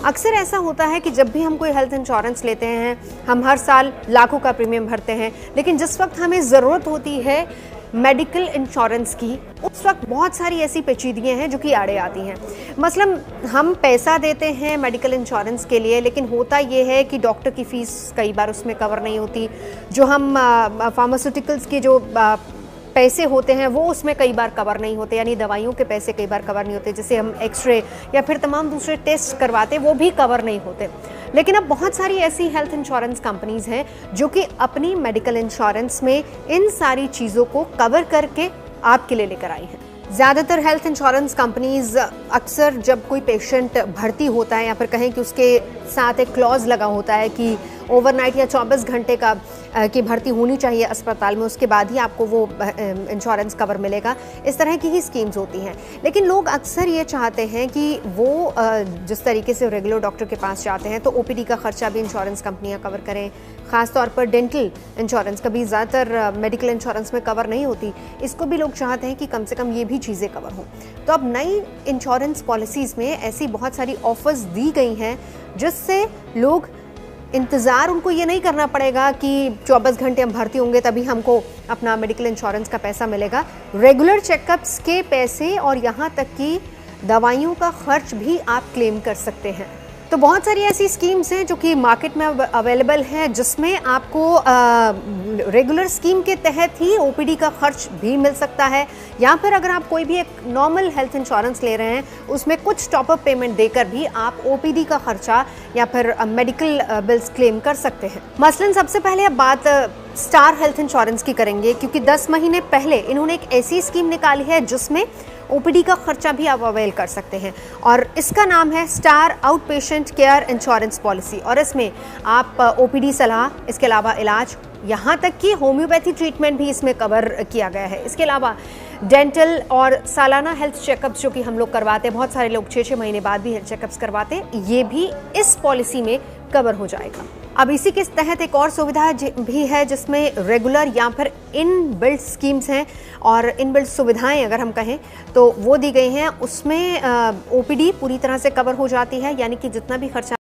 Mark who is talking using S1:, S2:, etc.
S1: अक्सर ऐसा होता है कि जब भी हम कोई हेल्थ इंश्योरेंस लेते हैं, हम हर साल लाखों का प्रीमियम भरते हैं, लेकिन जिस वक्त हमें ज़रूरत होती है मेडिकल इंश्योरेंस की, उस वक्त बहुत सारी ऐसी पेचीदगियां हैं जो कि आड़े आती हैं। मसलन हम पैसा देते हैं मेडिकल इंश्योरेंस के लिए, लेकिन होता ये है कि डॉक्टर की फ़ीस कई बार उसमें कवर नहीं होती, जो हम फार्मास्यूटिकल्स के जो पैसे होते हैं वो उसमें कई बार कवर नहीं होते, यानी दवाइयों के पैसे कई बार कवर नहीं होते, जैसे हम एक्सरे या फिर तमाम दूसरे टेस्ट करवाते वो भी कवर नहीं होते। लेकिन अब बहुत सारी ऐसी हेल्थ इंश्योरेंस कंपनीज़ हैं जो कि अपनी मेडिकल इंश्योरेंस में इन सारी चीज़ों को कवर करके आपके लिए लेकर आई हैं। ज़्यादातर हेल्थ इंश्योरेंस कंपनीज़ अक्सर जब कोई पेशेंट भर्ती होता है या फिर कहें कि उसके साथ एक क्लॉज लगा होता है कि ओवरनाइट या 24 घंटे की भर्ती होनी चाहिए अस्पताल में, उसके बाद ही आपको वो इंश्योरेंस कवर मिलेगा, इस तरह की ही स्कीम्स होती हैं। लेकिन लोग अक्सर ये चाहते हैं कि वो जिस तरीके से रेगुलर डॉक्टर के पास जाते हैं तो ओपीडी का खर्चा भी इंश्योरेंस कंपनियां कवर करें। ख़ास तौर पर डेंटल इंश्योरेंस कभी ज़्यादातर मेडिकल इंश्योरेंस में कवर नहीं होती, इसको भी लोग चाहते हैं कि कम से कम ये भी चीज़ें कवर हों। तो अब नई इंश्योरेंस पॉलिसीज़ में ऐसी बहुत सारी ऑफर्स दी गई हैं जिससे लोग इंतज़ार, उनको ये नहीं करना पड़ेगा कि 24 घंटे हम भर्ती होंगे तभी हमको अपना मेडिकल इंश्योरेंस का पैसा मिलेगा। रेगुलर चेकअप्स के पैसे और यहाँ तक कि दवाइयों का खर्च भी आप क्लेम कर सकते हैं। तो बहुत सारी ऐसी स्कीम्स हैं जो कि मार्केट में अवेलेबल हैं, जिसमें आपको रेगुलर स्कीम के तहत ही ओपीडी का खर्च भी मिल सकता है, या फिर अगर आप कोई भी एक नॉर्मल हेल्थ इंश्योरेंस ले रहे हैं उसमें कुछ टॉपअप पेमेंट देकर भी आप ओपीडी का खर्चा या फिर मेडिकल बिल्स क्लेम कर सकते हैं। मसलन सबसे पहले अब बात स्टार हेल्थ इंश्योरेंस की करेंगे, क्योंकि 10 महीने पहले इन्होंने एक ऐसी स्कीम निकाली है जिसमें ओपीडी का खर्चा भी आप अवेल कर सकते हैं, और इसका नाम है star out patient care insurance policy. और इसमें आप ओपीडी सलाह, इसके अलावा इलाज, यहाँ तक कि होम्योपैथी ट्रीटमेंट भी इसमें कवर किया गया है। इसके अलावा डेंटल और सालाना हेल्थ चेकअप्स जो कि हम लोग करवाते हैं, बहुत सारे लोग 6-6 महीने बाद भी हेल्थ चेकअप्स करवाते हैं, ये भी इस पॉलिसी में कवर हो जाएगा। अब इसी के तहत एक और सुविधा भी है जिसमें रेगुलर या फिर इन बिल्ट स्कीम्स हैं, और इन बिल्ट सुविधाएं अगर हम कहें तो वो दी गई हैं। उसमें ओपीडी पूरी तरह से कवर हो जाती है, यानी कि जितना भी खर्चा